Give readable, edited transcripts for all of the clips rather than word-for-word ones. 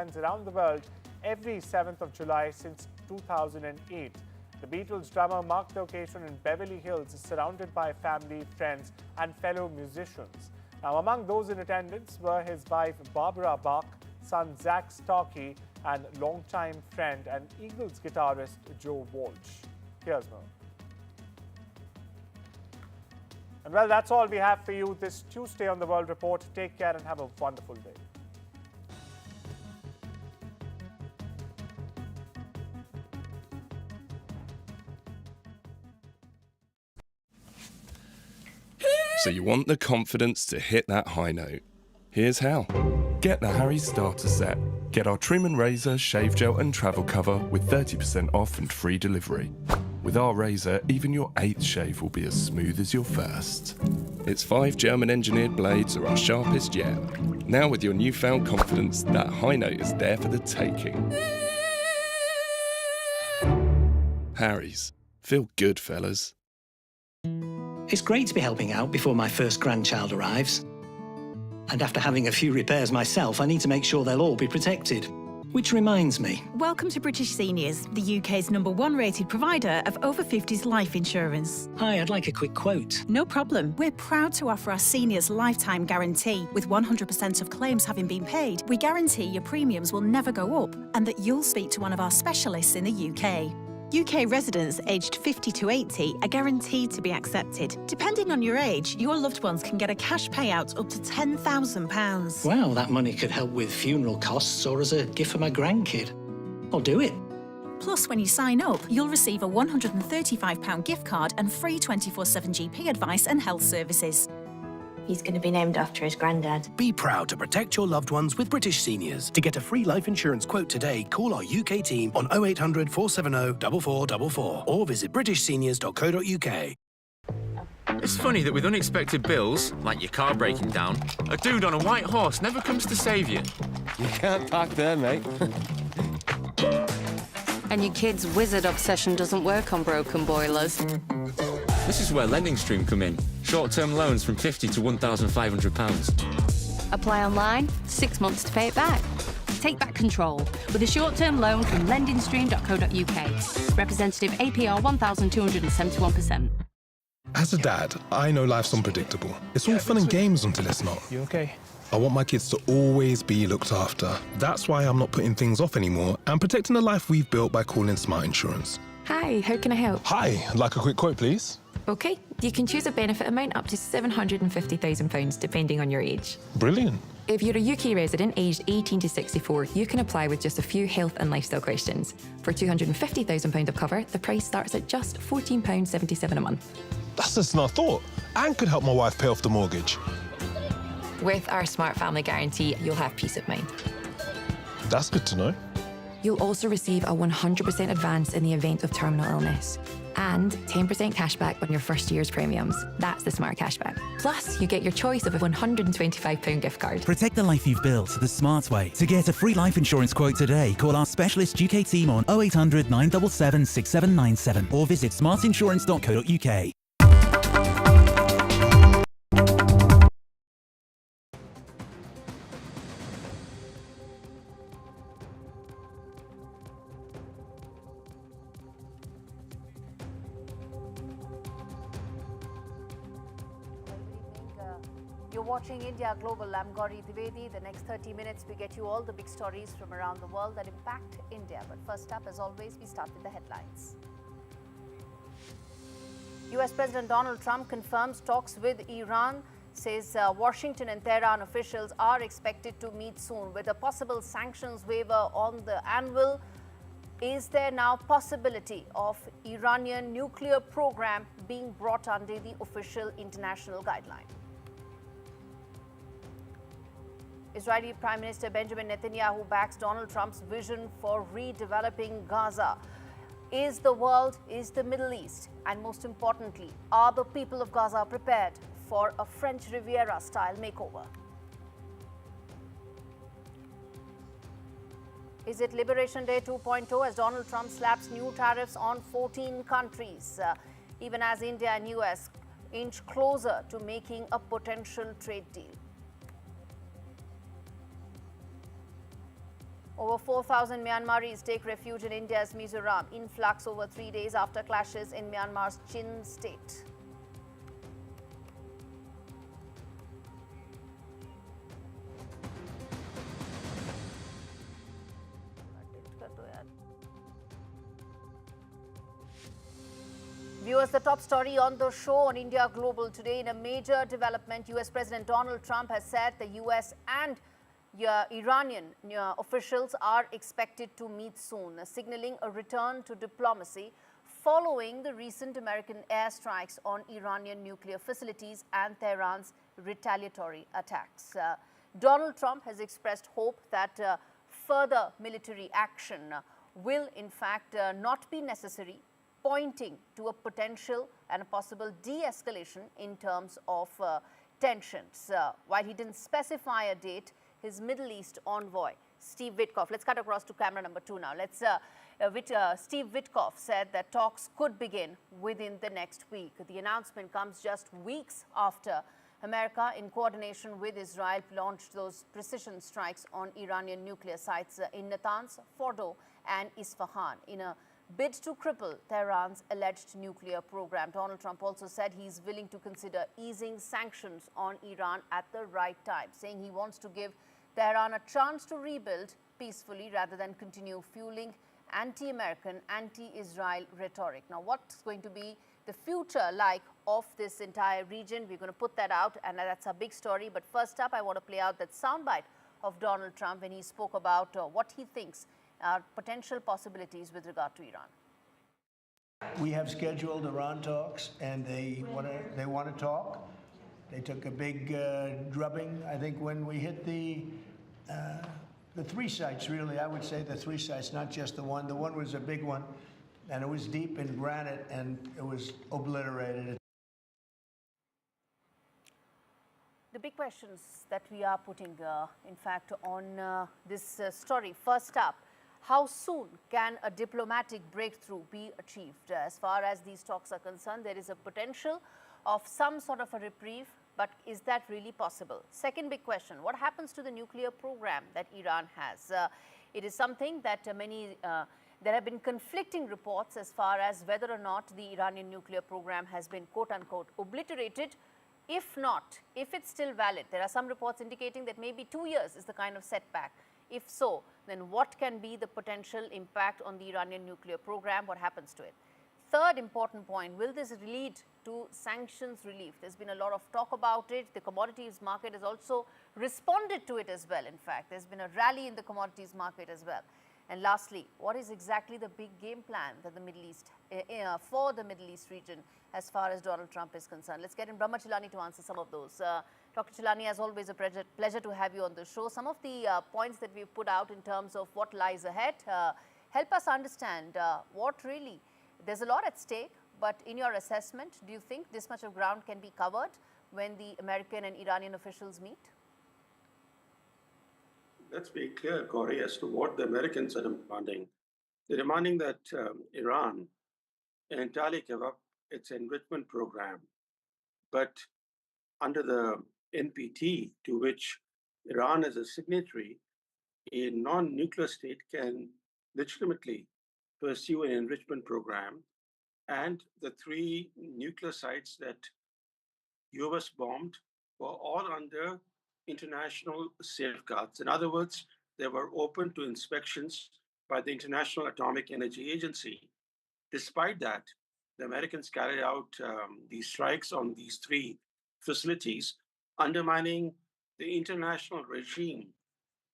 fans around the world every 7th of July since 2008. The Beatles drummer marked the occasion in Beverly Hills, surrounded by family, friends and fellow musicians. Now, among those in attendance were his wife Barbara Bach, son Zach Starkey and longtime friend and Eagles guitarist Joe Walsh. Here's more. And well, that's all we have for you this Tuesday on the World Report. Take care and have a wonderful day. So you want the confidence to hit that high note. Here's how. Get the Harry's starter set. Get our trim and razor, shave gel and travel cover with 30% off and free delivery. With our razor, even your 8th shave will be as smooth as your first. Its 5 German-engineered blades are our sharpest yet. Now with your newfound confidence, that high note is there for the taking. Harry's. Feel good, fellas. It's great to be helping out before my first grandchild arrives. And after having a few repairs myself, I need to make sure they'll all be protected. Which reminds me. Welcome to British Seniors, the UK's #1 rated provider of over 50s life insurance. Hi, I'd like a quick quote. No problem. We're proud to offer our seniors lifetime guarantee. With 100% of claims having been paid, we guarantee your premiums will never go up and that you'll speak to one of our specialists in the UK. UK residents aged 50 to 80 are guaranteed to be accepted. Depending on your age, your loved ones can get a cash payout up to £10,000. Wow, that money could help with funeral costs or as a gift for my grandkid. I'll do it. Plus, when you sign up, you'll receive a £135 gift card and free 24/7 GP advice and health services. He's going to be named after his granddad. Be proud to protect your loved ones with British Seniors. To get a free life insurance quote today, call our UK team on 0800 470 4444 or visit britishseniors.co.uk. It's funny that with unexpected bills, like your car breaking down, a dude on a white horse never comes to save you. You can't park there, mate. And your kid's wizard obsession doesn't work on broken boilers. This is where Lending Stream come in. Short-term loans from £50 to £1,500. Apply online, 6 months to pay it back. Take back control with a short-term loan from lendingstream.co.uk. Representative APR 1,271%. As a dad, I know life's unpredictable. It's all fun and games until it's not. You okay? I want my kids to always be looked after. That's why I'm not putting things off anymore and protecting the life we've built by calling Smart Insurance. Hi, how can I help? Hi, I'd like a quick quote, please. OK, you can choose a benefit amount up to £750,000 depending on your age. Brilliant. If you're a UK resident aged 18 to 64, you can apply with just a few health and lifestyle questions. For £250,000 of cover, the price starts at just £14.77 a month. That's less than I thought, and could help my wife pay off the mortgage. With our Smart Family Guarantee, you'll have peace of mind. That's good to know. You'll also receive a 100% advance in the event of terminal illness and 10% cashback on your first year's premiums. That's the Smart Cashback. Plus, you get your choice of a £125 gift card. Protect the life you've built the smart way. To get a free life insurance quote today, call our specialist UK team on 0800 977 6797 or visit smartinsurance.co.uk. You're watching India Global. I'm Gauri Dwivedi. The next 30 minutes, we get you all the big stories from around the world that impact India. But first up, as always, we start with the headlines. US President Donald Trump confirms talks with Iran, says Washington and Tehran officials are expected to meet soon with a possible sanctions waiver on the anvil. Is there now possibility of Iranian nuclear program being brought under the official international guideline? Israeli Prime Minister Benjamin Netanyahu backs Donald Trump's vision for redeveloping Gaza. Is the Middle East, and most importantly, are the people of Gaza prepared for a French Riviera-style makeover? Is it Liberation Day 2.0 as Donald Trump slaps new tariffs on 14 countries, even as India and US inch closer to making a potential trade deal? Over 4,000 Myanmaris take refuge in India's Mizoram. Influx over 3 days after clashes in Myanmar's Chin state. Viewers, the top story on the show on India Global today. In a major development, US President Donald Trump has said the US and Iranian officials are expected to meet soon, signaling a return to diplomacy following the recent American airstrikes on Iranian nuclear facilities and Tehran's retaliatory attacks. Donald Trump has expressed hope that further military action will in fact not be necessary, pointing to a potential and a possible de-escalation in terms of tensions. While he didn't specify a date, his Middle East envoy, Steve Witkoff, let's cut across to camera number 2 now. Steve Witkoff said that talks could begin within the next week. The announcement comes just weeks after America, in coordination with Israel, launched those precision strikes on Iranian nuclear sites in Natanz, Fordo, and Isfahan in a bid to cripple Tehran's alleged nuclear program. Donald Trump also said he's willing to consider easing sanctions on Iran at the right time, saying he wants to give Tehran a chance to rebuild peacefully rather than continue fueling anti-American, anti-Israel rhetoric. Now, what's going to be the future like of this entire region? We're going to put that out, and that's a big story. But first up, I want to play out that soundbite of Donald Trump when he spoke about what he thinks are potential possibilities with regard to Iran. We have scheduled Iran talks, and they want to talk. They took a big drubbing, I think, when we hit the 3 sites, really. I would say the 3 sites, not just the one. The one was a big one, and it was deep in granite, and it was obliterated. The big questions that we are putting, in fact, on this story. First up, how soon can a diplomatic breakthrough be achieved? As far as these talks are concerned, there is a potential of some sort of a reprieve, but is that really possible? Second big question, what happens to the nuclear program that Iran has? It is something that there have been conflicting reports as far as whether or not the Iranian nuclear program has been quote-unquote obliterated. If not, if it's still valid, there are some reports indicating that maybe 2 years is the kind of setback. If so, then what can be the potential impact on the Iranian nuclear program? What happens to it? Third important point, will this lead to sanctions relief? There's been a lot of talk about it. The commodities market has also responded to it as well. In fact, there's been a rally in the commodities market as well. And lastly, what is exactly the big game plan that the Middle East, for the Middle East region as far as Donald Trump is concerned? Let's get in Brahma Chilani to answer some of those. Dr. Chilani, as always, a pleasure to have you on the show. Some of the points that we've put out in terms of what lies ahead, help us understand what really, there's a lot at stake, but in your assessment, do you think this much of ground can be covered when the American and Iranian officials meet? Let's be clear, Corey, as to what the Americans are demanding. They're demanding that Iran entirely give up its enrichment program, but under the NPT, to which Iran is a signatory, a non-nuclear state can legitimately pursue an enrichment program, and the 3 nuclear sites that US bombed were all under international safeguards. In other words, they were open to inspections by the International Atomic Energy Agency. Despite that, the Americans carried out these strikes on these 3 facilities, undermining the international regime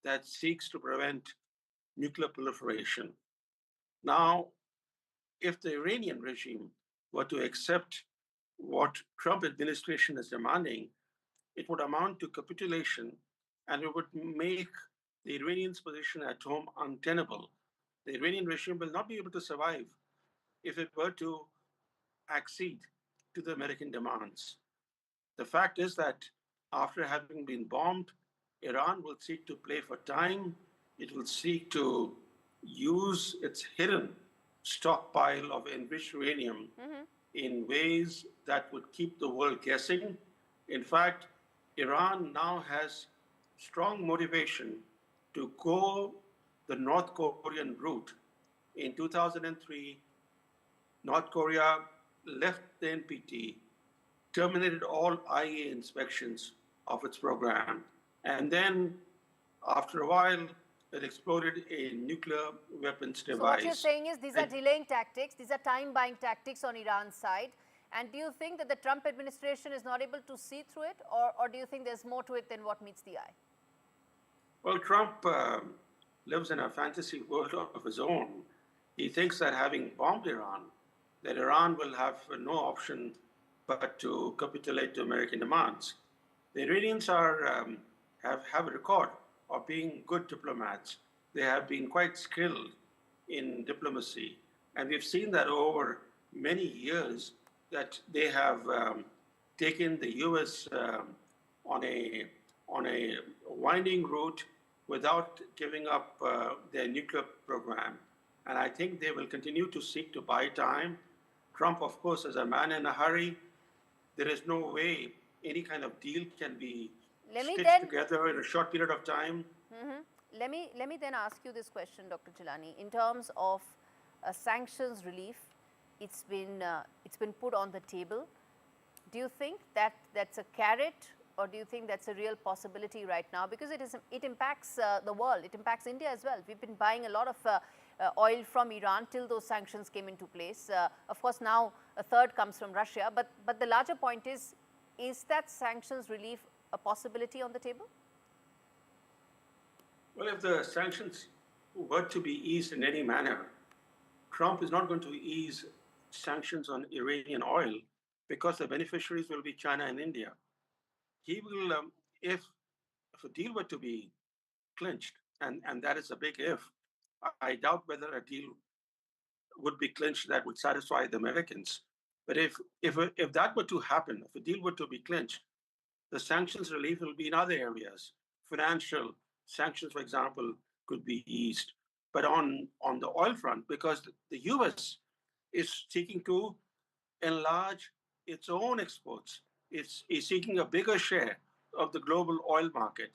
that seeks to prevent nuclear proliferation. Now, if the Iranian regime were to accept what Trump administration is demanding, it would amount to capitulation, and it would make the Iranians' position at home untenable. The Iranian regime will not be able to survive if it were to accede to the American demands. The fact is that after having been bombed, Iran will seek to play for time. It will seek to use its hidden stockpile of enriched uranium in ways that would keep the world guessing. In fact, Iran now has strong motivation to go the North Korean route. In 2003, North Korea left the NPT, terminated all IAEA inspections of its program, and then after a while, it exploded a nuclear weapons device. So what you're saying is these are delaying tactics, these are time-buying tactics on Iran's side. And do you think that the Trump administration is not able to see through it, or do you think there's more to it than what meets the eye? Well, Trump lives in a fantasy world of his own. He thinks that having bombed Iran, that Iran will have no option but to capitulate to American demands. The Iranians have a record of being good diplomats. They have been quite skilled in diplomacy. And we've seen that over many years that they have taken the US on a winding route without giving up their nuclear program. And I think they will continue to seek to buy time. Trump, of course, is a man in a hurry. There is no way any kind of deal can be stitched together in a short period of time. Let me then ask you this question, Dr. Jilani. In terms of sanctions relief, it's been put on the table. Do you think that that's a carrot, or do you think that's a real possibility right now? Because it impacts the world, it impacts India as well. We've been buying a lot of oil from Iran till those sanctions came into place. Of course, now a third comes from Russia. But the larger point is that sanctions relief a possibility on the table? Well, if the sanctions were to be eased in any manner, Trump is not going to ease sanctions on Iranian oil because the beneficiaries will be China and India. He will, if a deal were to be clinched, and that is a big if, I doubt whether a deal would be clinched that would satisfy the Americans. But if that were to happen, if a deal were to be clinched, the sanctions relief will be in other areas. Financial sanctions, for example, could be eased. But on the oil front, because the US is seeking to enlarge its own exports, it's seeking a bigger share of the global oil market.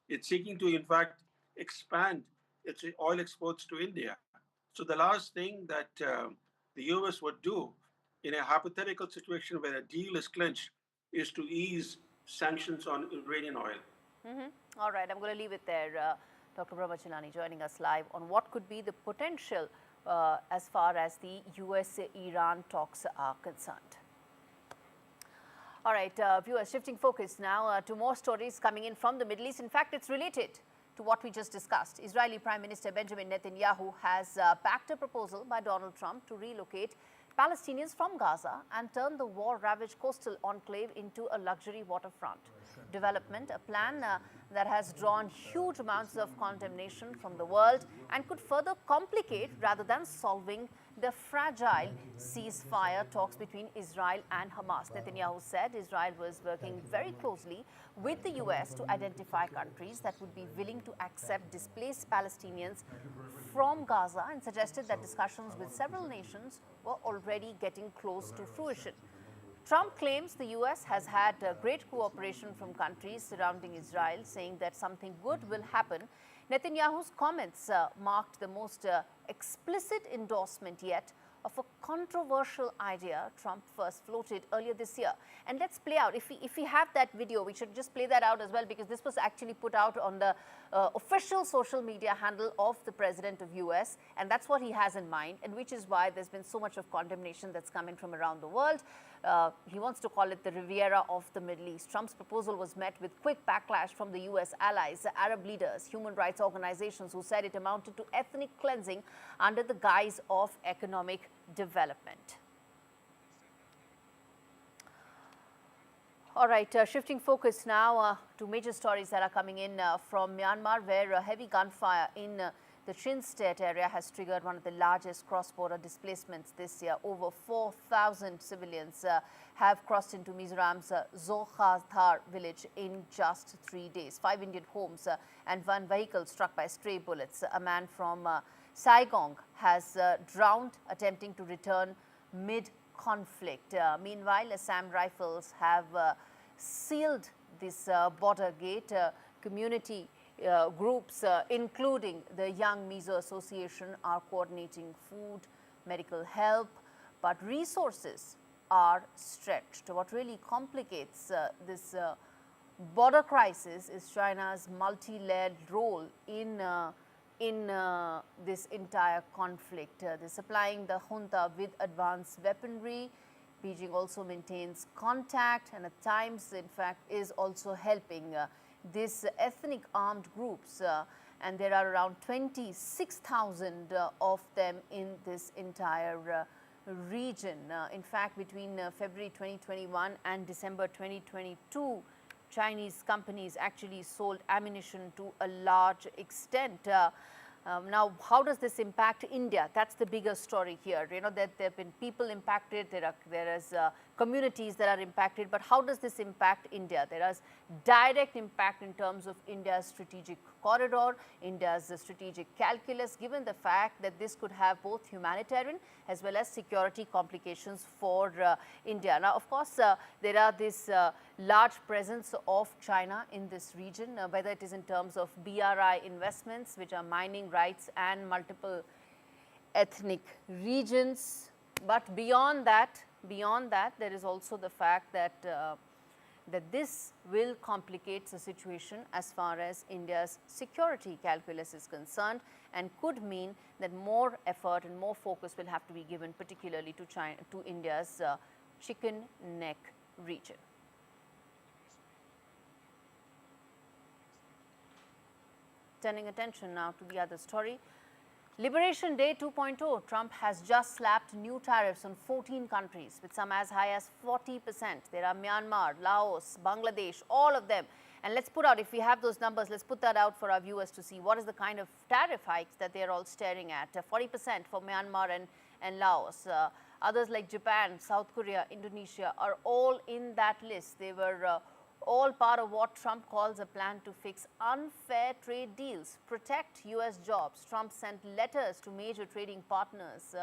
It's seeking to, in fact, expand its oil exports to India. So the last thing that the US would do in a hypothetical situation where a deal is clinched is to ease sanctions on Iranian oil. All right, I'm going to leave it there. Dr. Brahma Jilani joining us live on what could be the potential as far as the US-Iran talks are concerned. All right, viewers, shifting focus now to more stories coming in from the Middle East. In fact, it's related to what we just discussed. Israeli Prime Minister Benjamin Netanyahu has backed a proposal by Donald Trump to relocate Palestinians from Gaza and turn the war-ravaged coastal enclave into a luxury waterfront development, a plan that has drawn huge amounts of condemnation from the world and could further complicate rather than solving the fragile ceasefire talks between Israel and Hamas. Netanyahu said Israel was working very closely with the US to identify countries that would be willing to accept displaced Palestinians from Gaza and suggested that discussions with several nations were already getting close to fruition. Trump claims the US has had great cooperation from countries surrounding Israel, saying that something good will happen. Netanyahu's comments marked the most explicit endorsement yet of a controversial idea Trump first floated earlier this year. And let's play out. If we have that video, we should just play that out as well, because this was actually put out on the official social media handle of the President of US, and that's what he has in mind, and which is why there's been so much of condemnation that's coming from around the world. He wants to call it the Riviera of the Middle East. Trump's proposal was met with quick backlash from the US allies, Arab leaders, human rights organizations who said it amounted to ethnic cleansing under the guise of economic development. All right, shifting focus now to major stories that are coming in from Myanmar, where heavy gunfire in the Chin State area has triggered one of the largest cross-border displacements this year. Over 4,000 civilians have crossed into Mizoram's Zohathar village in just 3 days. 5 Indian homes and 1 vehicle struck by stray bullets. A man from Saigon has drowned attempting to return mid-conflict. Meanwhile, Assam Rifles have sealed this border gate. Community groups, including the Young Mizo Association, are coordinating food, medical help, but resources are stretched. What really complicates this border crisis is China's multi-layered role in this entire conflict. They're supplying the junta with advanced weaponry. Beijing also maintains contact and at times, in fact, is also helping these ethnic armed groups. And there are around 26,000 of them in this entire region. In fact, between February 2021 and December 2022, Chinese companies actually sold ammunition to a large extent. Now, how does this impact India? That's the bigger story here. You know, that there have been people impacted, there is communities that are impacted, but how does this impact India? There is direct impact in terms of India's strategic corridor, India's strategic calculus, given the fact that this could have both humanitarian as well as security complications for India. Now, of course, there are this large presence of China in this region, whether it is in terms of BRI investments, which are mining rights and multiple ethnic regions. But beyond that, there is also the fact that that this will complicate the situation as far as India's security calculus is concerned, and could mean that more effort and more focus will have to be given, particularly to China, to India's chicken neck region. Turning attention now to the other story. Liberation Day 2.0, Trump has just slapped new tariffs on 14 countries with some as high as 40%. There are Myanmar, Laos, Bangladesh, all of them. And let's put out, if we have those numbers, let's put that out for our viewers to see what is the kind of tariff hikes that they're all staring at. 40% for Myanmar and Laos. Others like Japan, South Korea, Indonesia are all in that list. They were all part of what Trump calls a plan to fix unfair trade deals, protect U.S. jobs. Trump sent letters to major trading partners,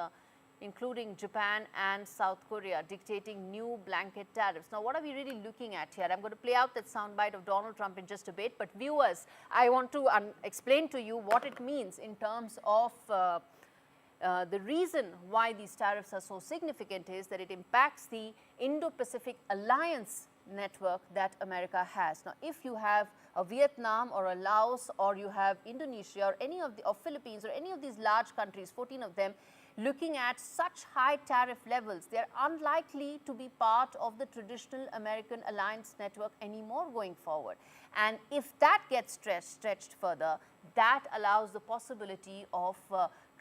including Japan and South Korea, dictating new blanket tariffs. Now, what are we really looking at here? I'm going to play out that soundbite of Donald Trump in just a bit, but viewers, I want to explain to you what it means in terms of the reason why these tariffs are so significant is that it impacts the Indo-Pacific alliance network that America has. Now, if you have a Vietnam or a Laos, or you have Indonesia or any of the Philippines or any of these large countries, 14 of them, looking at such high tariff levels, they're unlikely to be part of the traditional American alliance network anymore going forward. And if that gets stretched further, that allows the possibility of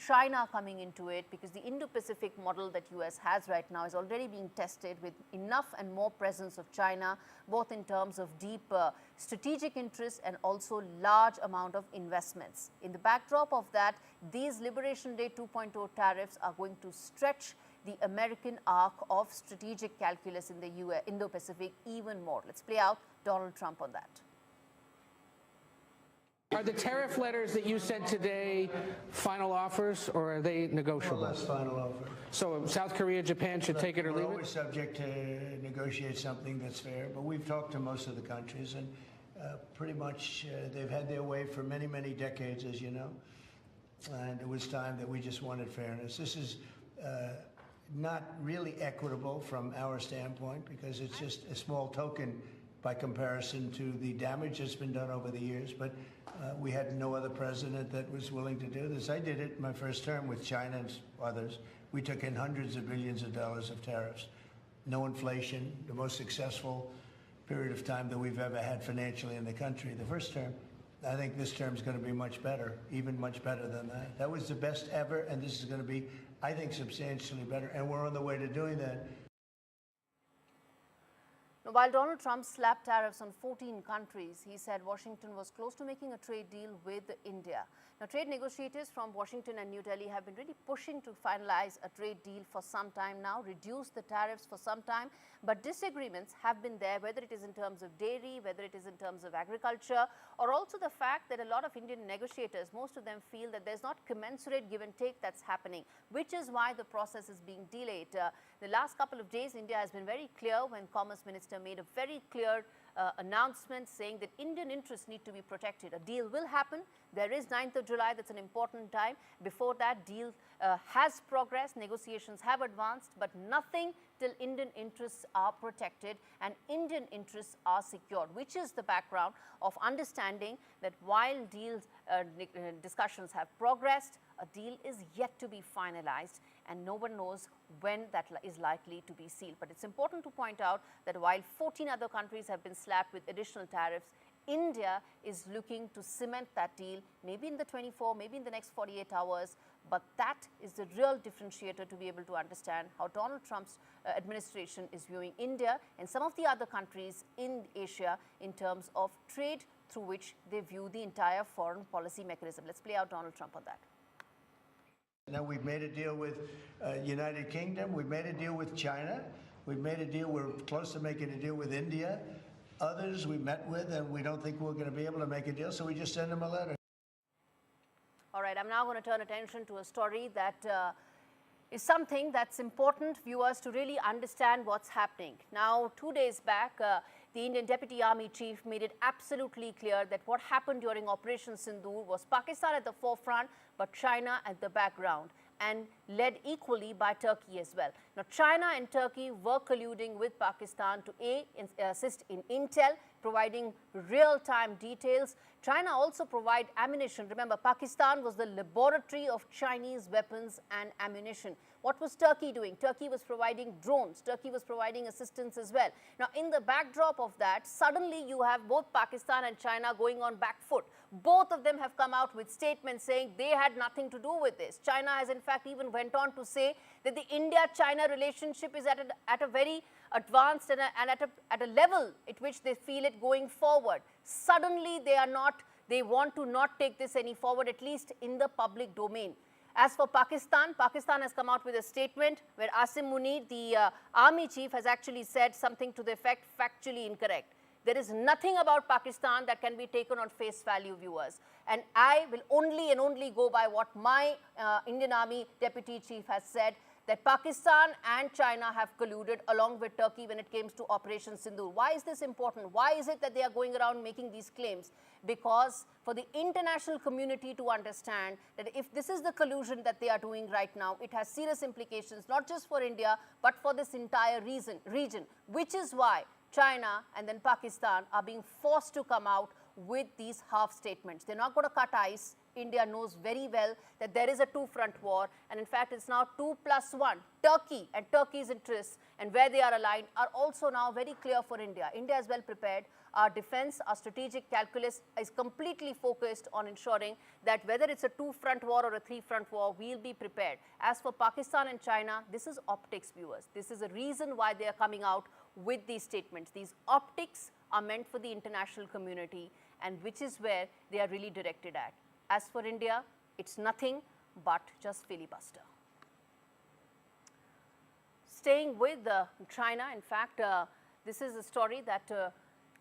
China coming into it, because the Indo-Pacific model that US has right now is already being tested with enough and more presence of China, both in terms of deep strategic interests and also large amount of investments. In the backdrop of that, these Liberation Day 2.0 tariffs are going to stretch the American arc of strategic calculus in the Indo-Pacific even more. Let's play out Donald Trump on that. Are the tariff letters that you sent today final offers, or are they negotiable? Well, that's final offer. So South Korea, Japan should take it or leave it? We're always subject to negotiate something that's fair, but we've talked to most of the countries, and pretty much they've had their way for many, many decades, as you know. And it was time that we just wanted fairness. This is not really equitable from our standpoint, because it's just a small token by comparison to the damage that's been done over the years. But we had no other president that was willing to do this. I did it in my first term with China and others. We took in hundreds of billions of dollars of tariffs. No inflation, the most successful period of time that we've ever had financially in the country. The first term. I think this term is going to be much better, even much better than that. That was the best ever, and this is going to be, I think, substantially better. And we're on the way to doing that. Now, while Donald Trump slapped tariffs on 14 countries, he said Washington was close to making a trade deal with India. Now, trade negotiators from Washington and New Delhi have been really pushing to finalize a trade deal for some time now, reduce the tariffs for some time, but disagreements have been there, whether it is in terms of dairy, whether it is in terms of agriculture, or also the fact that a lot of Indian negotiators, most of them feel that there's not commensurate give and take that's happening, which is why the process is being delayed. The last couple of days, India has been very clear when Commerce Minister made a very clear announcement saying that Indian interests need to be protected. A deal will happen. There is 9th of July. That's an important time. Before that, deal has progressed. Negotiations have advanced, but nothing till Indian interests are protected and Indian interests are secured, which is the background of understanding that while discussions have progressed, a deal is yet to be finalized and no one knows when that is likely to be sealed. But it's important to point out that while 14 other countries have been slapped with additional tariffs, India is looking to cement that deal, maybe in the 24, maybe in the next 48 hours. But that is the real differentiator to be able to understand how Donald Trump's administration is viewing India and some of the other countries in Asia in terms of trade through which they view the entire foreign policy mechanism. Let's play out Donald Trump on that. Now we've made a deal with United Kingdom. We've made a deal with China. We've made a deal. We're close to making a deal with India. Others we met with, and we don't think we're going to be able to make a deal, so we just send them a letter. All right, I'm now going to turn attention to a story that is something that's important, viewers, to really understand what's happening. Now, 2 days back, the Indian Deputy Army Chief made it absolutely clear that what happened during Operation Sindoor was Pakistan at the forefront, but China at the background, and led equally by Turkey as well. Now, China and Turkey were colluding with Pakistan to assist in intel, providing real-time details. China also provide ammunition. Remember, Pakistan was the laboratory of Chinese weapons and ammunition. What was Turkey doing? Turkey was providing drones. Turkey was providing assistance as well. Now, in the backdrop of that, suddenly you have both Pakistan and China going on back foot. Both of them have come out with statements saying they had nothing to do with this. China has in fact even went on to say that the India-China relationship is at a very advanced and at a level at which they feel it going forward. Suddenly they want to not take this any forward, at least in the public domain. As for Pakistan, Pakistan has come out with a statement where Asim Munir, the army chief, has actually said something to the effect factually incorrect. There is nothing about Pakistan that can be taken on face value, viewers. And I will only go by what my Indian Army Deputy Chief has said, that Pakistan and China have colluded along with Turkey when it came to Operation Sindoor. Why is this important? Why is it that they are going around making these claims? Because for the international community to understand that if this is the collusion that they are doing right now, it has serious implications, not just for India, but for this entire region, which is why China and then Pakistan are being forced to come out with these half statements. They're not going to cut ice. India knows very well that there is a two-front war, and in fact it's now 2+1. Turkey and Turkey's interests and where they are aligned are also now very clear for India. India is well prepared. Our defense, our strategic calculus is completely focused on ensuring that whether it's a two-front war or a three-front war, we'll be prepared. As for Pakistan and China, this is optics, viewers. This is a reason why they are coming out with these statements. These optics are meant for the international community, and which is where they are really directed at. As for India, it's nothing but just filibuster. Staying with China, in fact, this is a story that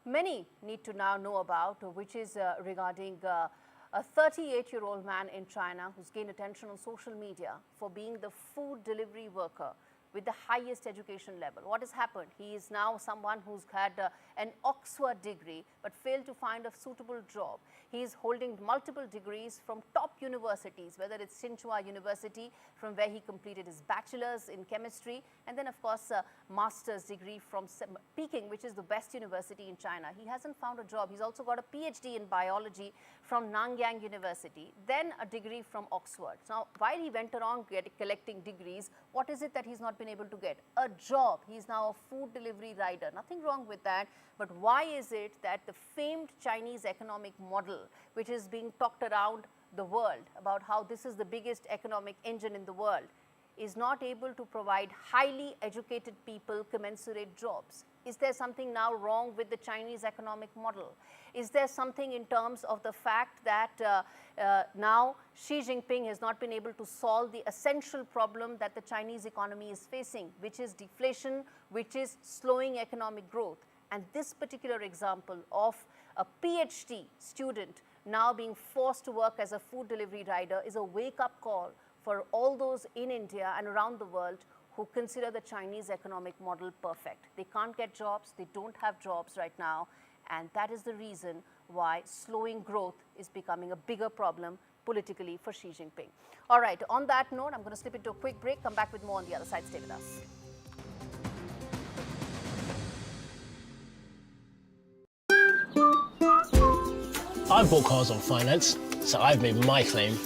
many need to now know about, which is regarding a 38-year-old man in China who's gained attention on social media for being the food delivery worker with the highest education level. What has happened? He is now someone who's had an Oxford degree but failed to find a suitable job. He is holding multiple degrees from top universities, whether it's Tsinghua University, from where he completed his bachelor's in chemistry, and then of course a master's degree from Peking, which is the best university in China. He hasn't found a job. He's also got a PhD in biology from Nanyang University, then a degree from Oxford. Now, while he went around collecting degrees, what is it that he's not been able to get? A job. He's now a food delivery rider. Nothing wrong with that. But why is it that the famed Chinese economic model, which is being talked around the world about how this is the biggest economic engine in the world, is not able to provide highly educated people commensurate jobs? Is there something now wrong with the Chinese economic model? Is there something in terms of the fact that now Xi Jinping has not been able to solve the essential problem that the Chinese economy is facing, which is deflation, which is slowing economic growth? And this particular example of a PhD student now being forced to work as a food delivery rider is a wake-up call for all those in India and around the world who consider the Chinese economic model perfect. They can't get jobs, they don't have jobs right now, And that is the reason why slowing growth is becoming a bigger problem politically for Xi Jinping. All right, on that note, I'm going to slip into a quick break, come back with more on the other side. Stay with us. I've bought cars on finance, so I've made my claim.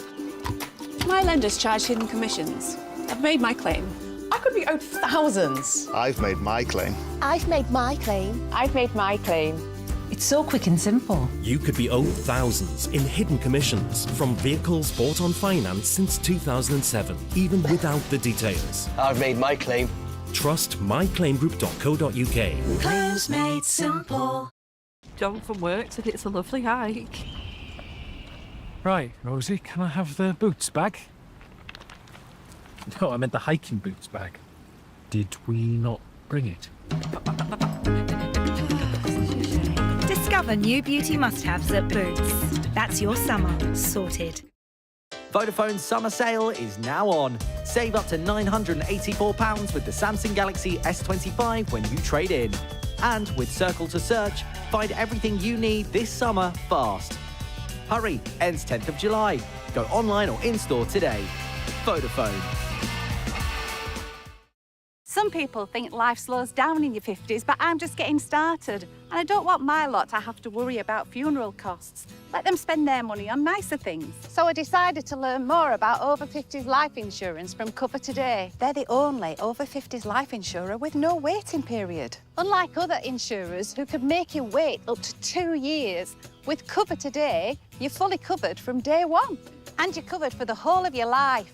My lenders charge hidden commissions. I've made my claim. I could be owed thousands. I've made my claim. I've made my claim. I've made my claim. It's so quick and simple. You could be owed thousands in hidden commissions from vehicles bought on finance since 2007, even without the details. I've made my claim. Trust myclaimgroup.co.uk. Claims made simple. John from work said it's a lovely hike. Right, Rosie, can I have the boots bag? No, I meant the hiking boots bag. Did we not bring it? Discover new beauty must-haves at Boots. That's your summer sorted. Vodafone's summer sale is now on. Save up to £984 with the Samsung Galaxy S25 when you trade in. And with Circle to Search, find everything you need this summer fast. Hurry, ends 10th of July. Go online or in-store today. Vodafone. Some people think life slows down in your 50s, but I'm just getting started. And I don't want my lot to have to worry about funeral costs. Let them spend their money on nicer things. So I decided to learn more about over 50s life insurance from Cover Today. They're the only over 50s life insurer with no waiting period. Unlike other insurers who could make you wait up to 2 years, with Cover Today, you're fully covered from day one. And you're covered for the whole of your life.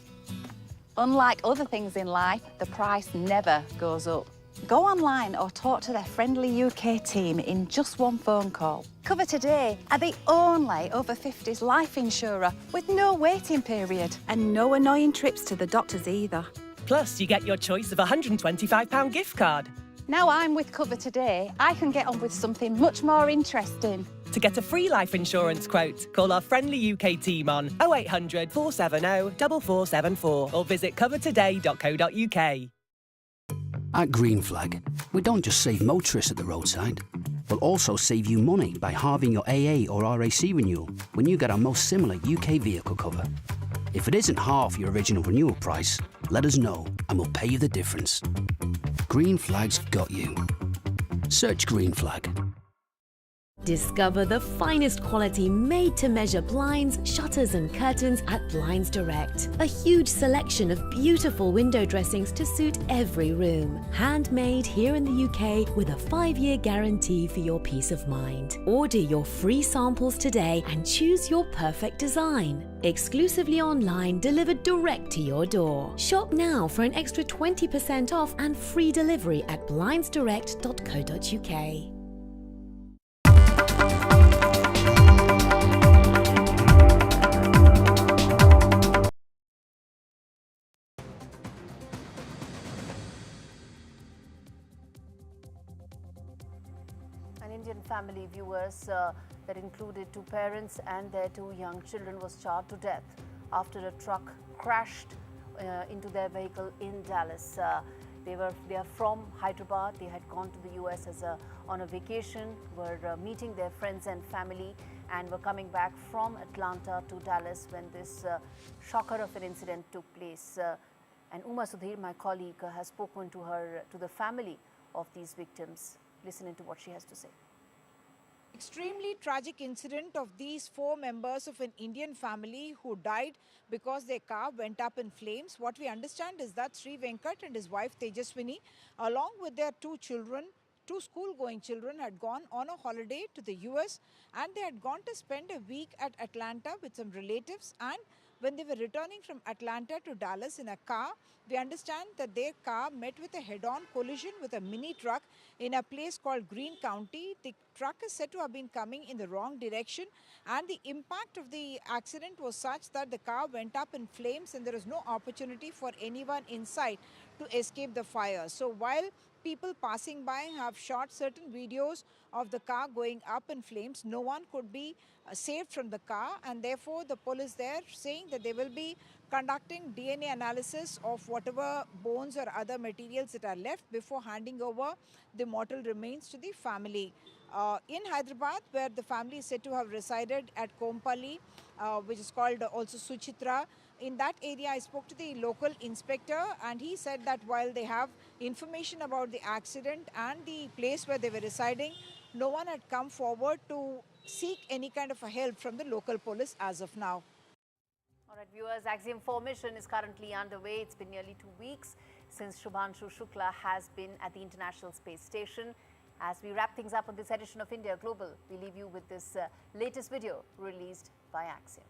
Unlike other things in life, the price never goes up. Go online or talk to their friendly UK team in just one phone call. Cover Today are the only over 50s life insurer with no waiting period. And no annoying trips to the doctors either. Plus, you get your choice of a £125 gift card. Now I'm with Cover Today, I can get on with something much more interesting. To get a free life insurance quote, call our friendly UK team on 0800 470 4474 or visit covertoday.co.uk. At Green Flag, we don't just save motorists at the roadside, we'll also save you money by halving your AA or RAC renewal when you get our most similar UK vehicle cover. If it isn't half your original renewal price, let us know and we'll pay you the difference. Green Flag's got you. Search Green Flag. Discover the finest quality made-to-measure blinds, shutters and curtains at Blinds Direct. A huge selection of beautiful window dressings to suit every room. Handmade here in the UK with a 5-year guarantee for your peace of mind. Order your free samples today and choose your perfect design. Exclusively online, delivered direct to your door. Shop now for an extra 20% off and free delivery at blindsdirect.co.uk. An Indian family, viewers, that included 2 parents and their 2 young children was charred to death after a truck crashed into their vehicle in Dallas. They are from Hyderabad. They had gone to the US on a vacation, were meeting their friends and family, and were coming back from Atlanta to Dallas when this shocker of an incident took place. And Uma Sudhir, my colleague, has spoken to the family of these victims. Listen into what she has to say. Extremely tragic incident of these 4 members of an Indian family who died because their car went up in flames. What we understand is that Sri Venkat and his wife Tejaswini, along with their 2 children, 2 school-going children, had gone on a holiday to the US, and they had gone to spend a week at Atlanta with some relatives. And when they were returning from Atlanta to Dallas in a car, we understand that their car met with a head-on collision with a mini truck in a place called Greene County. The truck is said to have been coming in the wrong direction, and the impact of the accident was such that the car went up in flames and there was no opportunity for anyone inside to escape the fire. So while people passing by have shot certain videos of the car going up in flames, no one could be saved from the car, and therefore the police there saying that they will be conducting DNA analysis of whatever bones or other materials that are left before handing over the mortal remains to the family. In Hyderabad, where the family is said to have resided at Kompally, which is called also Suchitra, in that area I spoke to the local inspector, and he said that while they have information about the accident and the place where they were residing, no one had come forward to seek any kind of a help from the local police as of now. All right, viewers, Axiom formation is currently underway. It's been nearly 2 weeks since Shubhanshu Shukla has been at the International Space Station. As we wrap things up on this edition of India Global, we leave you with this latest video released by Axiom.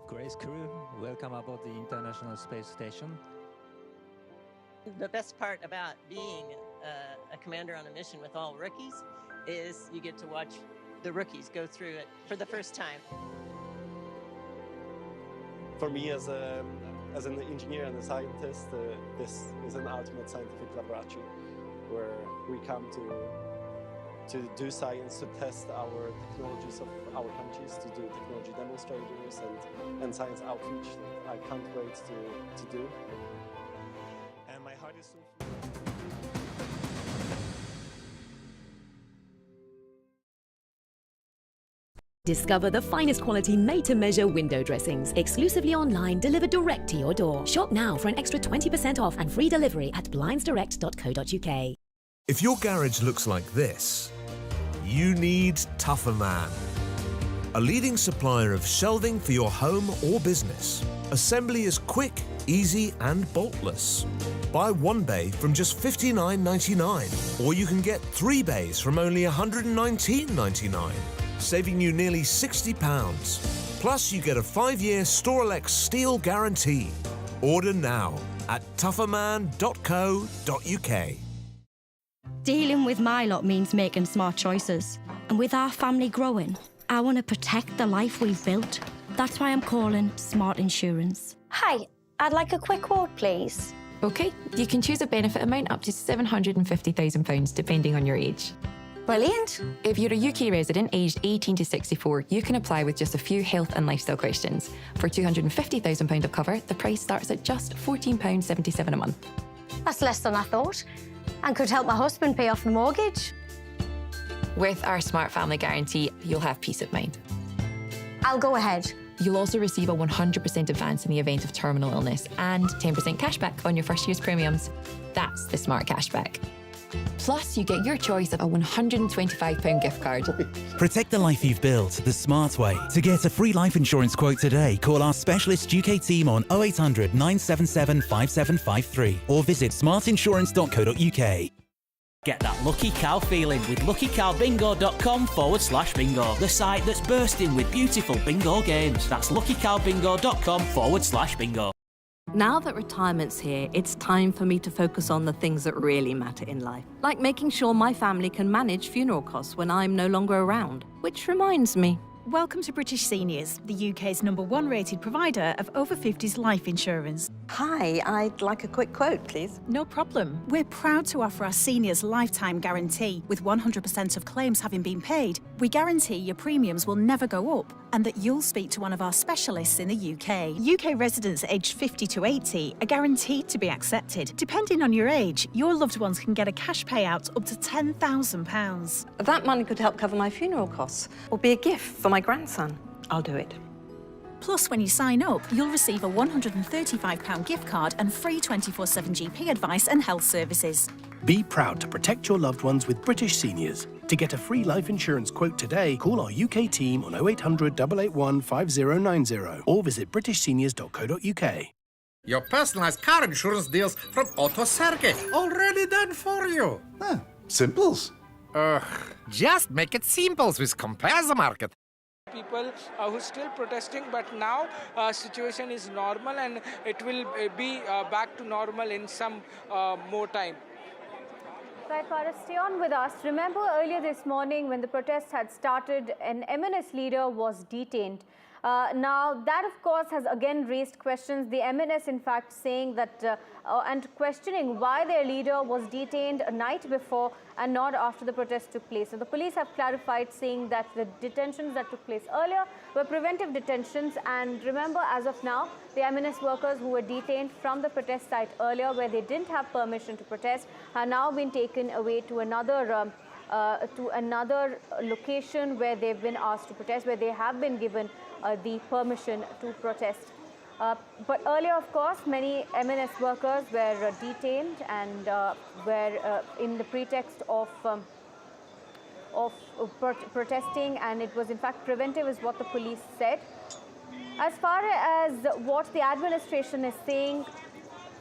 Grace crew, welcome aboard the International Space Station. The best part about being a commander on a mission with all rookies is you get to watch the rookies go through it for the first time. For me, as an engineer and a scientist, this is an ultimate scientific laboratory where we come to do science, to test our technologies of our countries, to do technology demonstrators and science outreach that I can't wait to do. And my heart is so full. Discover the finest quality made-to-measure window dressings, exclusively online, delivered direct to your door. Shop now for an extra 20% off and free delivery at blindsdirect.co.uk. If your garage looks like this, you need Tougher Man. A leading supplier of shelving for your home or business. Assembly is quick, easy and boltless. Buy 1 bay from just $59.99, or you can get 3 bays from only $119.99. saving you nearly £60. Plus, you get a 5-year Storelex steel guarantee. Order now at tougherman.co.uk. Dealing with my lot means making smart choices. And with our family growing, I want to protect the life we've built. That's why I'm calling Smart Insurance. Hi, I'd like a quick quote, please. OK, you can choose a benefit amount up to £750,000 depending on your age. Brilliant. If you're a UK resident aged 18 to 64, you can apply with just a few health and lifestyle questions. For £250,000 of cover, the price starts at just £14.77 a month. That's less than I thought, and could help my husband pay off the mortgage. With our Smart Family Guarantee, you'll have peace of mind. I'll go ahead. You'll also receive a 100% advance in the event of terminal illness and 10% cashback on your first year's premiums. That's the Smart Cashback. Plus, you get your choice of a £125 gift card. Protect the life you've built the smart way. To get a free life insurance quote today, call our specialist UK team on 0800 977 5753 or visit smartinsurance.co.uk. Get that lucky cow feeling with luckycowbingo.com/bingo. The site that's bursting with beautiful bingo games. That's luckycowbingo.com/bingo. Now that retirement's here, it's time for me to focus on the things that really matter in life, like making sure my family can manage funeral costs when I'm no longer around. Which reminds me. Welcome to British Seniors, the UK's #1 rated provider of over 50s life insurance. Hi, I'd like a quick quote, please. No problem. We're proud to offer our seniors lifetime guarantee. With 100% of claims having been paid, we guarantee your premiums will never go up and that you'll speak to one of our specialists in the UK. UK residents aged 50 to 80 are guaranteed to be accepted. Depending on your age, your loved ones can get a cash payout up to £10,000. That money could help cover my funeral costs or be a gift for my grandson. I'll do it. Plus, when you sign up, you'll receive a £135 gift card and free 24/7 GP advice and health services. Be proud to protect your loved ones with British Seniors. To get a free life insurance quote today, call our UK team on 0800 881 5090 or visit britishseniors.co.uk. Your personalised car insurance deals from Auto Sergei, already done for you. Simples. Just make it simples with Compare the Market. People who are still protesting, but now situation is normal and it will be back to normal in some more time. Right, Paras, stay on with us. Remember earlier this morning when the protests had started, an MNS leader was detained. Now, that of course has again raised questions. The MNS in fact saying that and questioning why their leader was detained a night before and not after the protest took place. So the police have clarified, saying that the detentions that took place earlier were preventive detentions. And remember, as of now, the MNS workers who were detained from the protest site earlier, where they didn't have permission to protest, have now been taken away to another location where they've been asked to protest, where they have been given the permission to protest. But earlier, of course, many MNS workers were detained and were in the pretext of protesting, and it was in fact preventive, is what the police said. As far as what the administration is saying,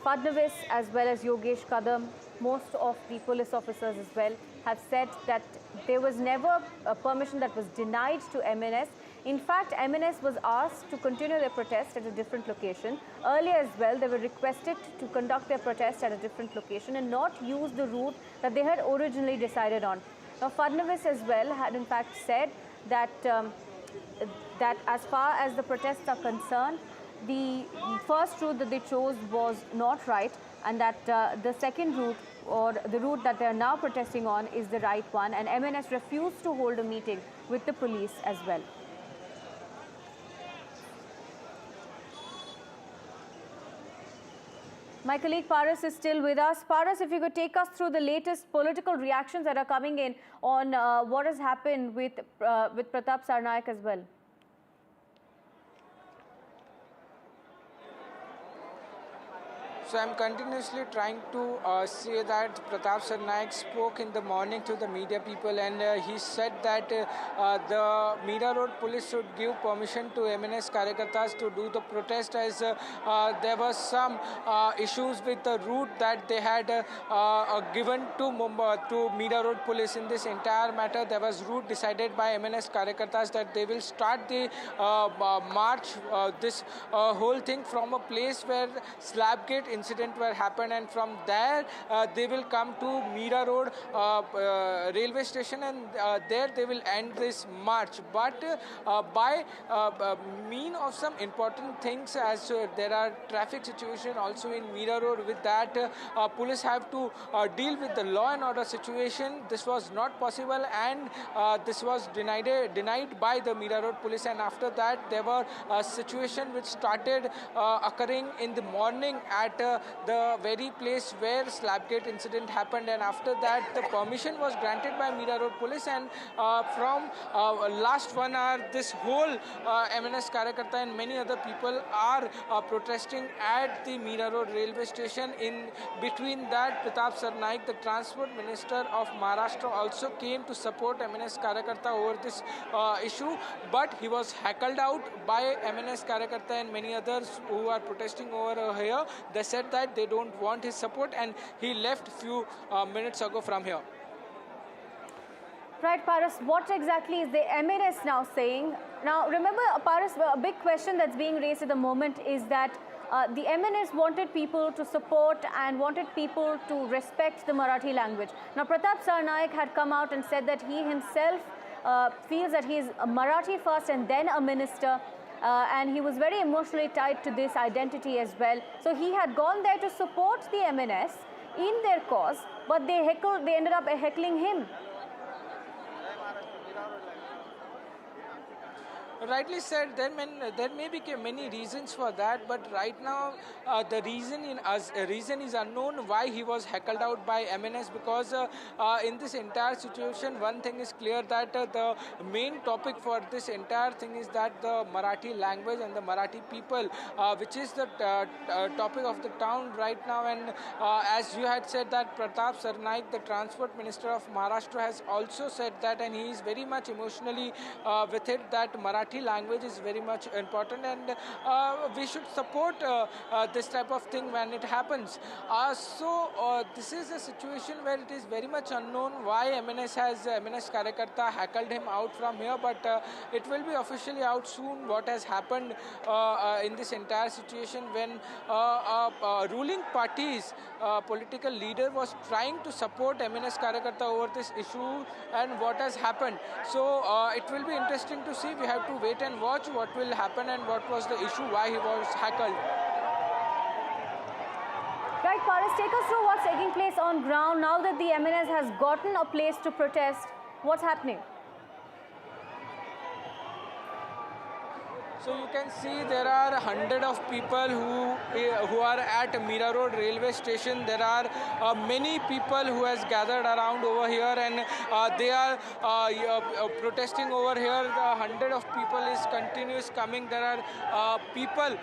Fadnavis as well as Yogesh Kadam, most of the police officers as well, have said that there was never a permission that was denied to MNS. In fact, MNS was asked to continue their protest at a different location. Earlier as well, they were requested to conduct their protest at a different location and not use the route that they had originally decided on. Now, Fadnavis as well had in fact said that, that as far as the protests are concerned, the first route that they chose was not right, and that the second route, or the route that they are now protesting on, is the right one, and MNS refused to hold a meeting with the police as well. My colleague Paras is still with us. Paras, if you could take us through the latest political reactions that are coming in on what has happened with Pratap Sarnaik as well. So I'm continuously trying to say that Pratap Sarnaik spoke in the morning to the media people, and he said that the Mira Road police should give permission to MNS Karyakartas to do the protest, as there was some issues with the route that they had given to Mumbai, to Mira Road police. In this entire matter, there was route decided by MNS Karyakartas that they will start the march, this whole thing from a place where Slabgate incident were happened, and from there they will come to Mira Road railway station, and there they will end this march. But by mean of some important things, as there are traffic situation also in Mira Road, with that police have to deal with the law and order situation. This was not possible, and this was denied by the Mira Road police. And after that, there were a situation which started occurring in the morning at the very place where Slabgate incident happened, and after that the permission was granted by Mira Road police, and from last 1 hour this whole MNS Karyakarta and many other people are protesting at the Mira Road railway station. In between that, Pratap Sarnaik, the transport minister of Maharashtra, also came to support MNS Karyakarta over this issue, but he was heckled out by MNS Karyakarta and many others who are protesting over here. They said that they don't want his support, and he left few minutes ago from here. Right, Paras, what exactly is the MNS now saying? Now, remember, Paras, a big question that's being raised at the moment is that the MNS wanted people to support and wanted people to respect the Marathi language. Now, Pratap Sarnaik had come out and said that he himself feels that he is a Marathi first and then a minister. And he was very emotionally tied to this identity as well. So he had gone there to support the MNS in their cause, but they ended up heckling him. Rightly said, there may be many reasons for that, but right now the reason is unknown why he was heckled out by MNS, because in this entire situation, one thing is clear, that the main topic for this entire thing is that the Marathi language and the Marathi people, which is the topic of the town right now. And as you had said, that Pratap Sarnaik, the transport minister of Maharashtra, has also said that, and he is very much emotionally with it, that Marathi language is very much important, and we should support this type of thing when it happens. So this is a situation where it is very much unknown why MNS Karyakarta heckled him out from here, but it will be officially out soon what has happened in this entire situation, when ruling party's political leader was trying to support MNS Karyakarta over this issue and what has happened. So it will be interesting to see. We have to wait and watch what will happen and what was the issue, why he was heckled. Right, Paris, take us through what's taking place on ground now that the MNS has gotten a place to protest. What's happening? So you can see there are 100 of people who are at Mira Road railway station. There are many people who has gathered around over here, and they are protesting over here. The 100 of people is continuous coming. There are people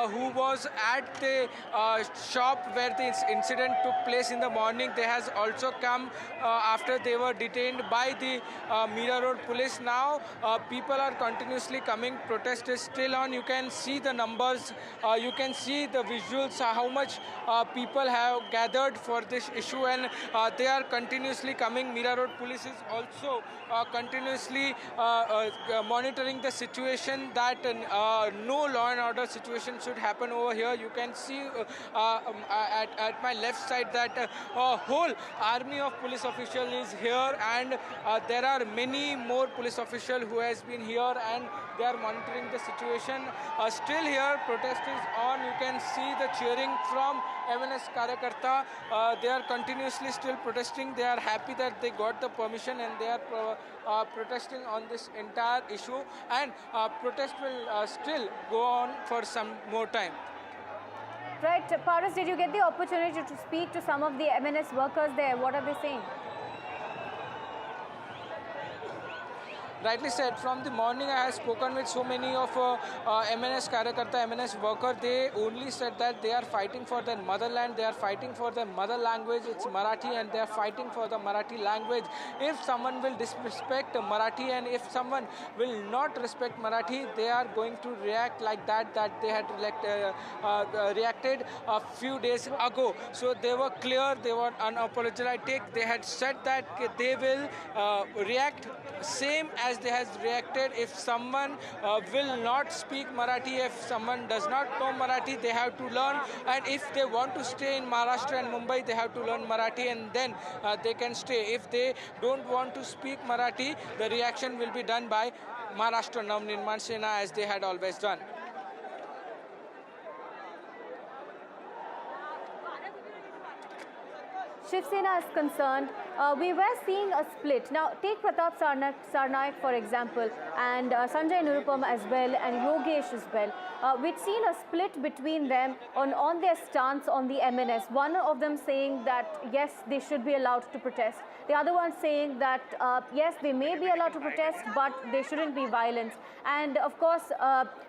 who was at the shop where the incident took place in the morning. They has also come after they were detained by the Mira Road police. Now people are continuously coming. Protest is still on. You can see the numbers, you can see the visuals, how much people have gathered for this issue, and they are continuously coming. Mira Road police is also continuously monitoring the situation that no law and order situation should happen over here. You can see at my left side that a whole army of police officials is here, and there are many more police officials who has been here, and they are monitoring the situation. Still here, protest is on. You can see the cheering from MNS Karyakarta. They are continuously still protesting. They are happy that they got the permission, and they are protesting on this entire issue. And protest will still go on for some more time. Right, Paris, did you get the opportunity to speak to some of the MNS workers there? What are they saying? Rightly said, from the morning I have spoken with so many of MNS Karyakarta, MNS worker. They only said that they are fighting for their motherland, they are fighting for their mother language, it's Marathi, and they are fighting for the Marathi language. If someone will disrespect Marathi, and if someone will not respect Marathi, they are going to react like that they had reacted a few days ago. So they were clear, they were unapologetic. They had said that they will react same as they has reacted if someone will not speak Marathi. If someone does not know Marathi, they have to learn, and if they want to stay in Maharashtra and Mumbai, they have to learn Marathi, and then they can stay. If they don't want to speak Marathi, the reaction will be done by Maharashtra Navnirman Sena, as they had always done. Shiv Sena is concerned, we were seeing a split. Now, take Pratap Sarnaik, for example, and Sanjay Nirupam as well, and Yogesh as well. We'd seen a split between them on their stance on the MNS. One of them saying that, yes, they should be allowed to protest. The other one saying that, yes, they may be allowed to protest, but they shouldn't be violent. And, of course,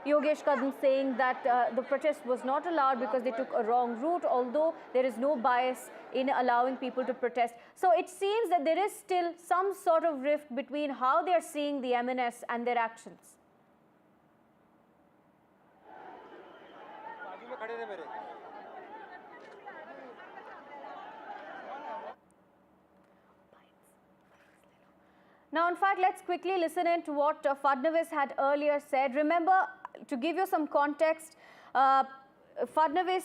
Yogesh Kadam saying that the protest was not allowed because they took a wrong route, although there is no bias in allowing people to protest. So it seems that there is still some sort of rift between how they are seeing the MNS and their actions. Now, in fact, let's quickly listen in to what Fadnavis had earlier said. Remember, to give you some context, Fadnavis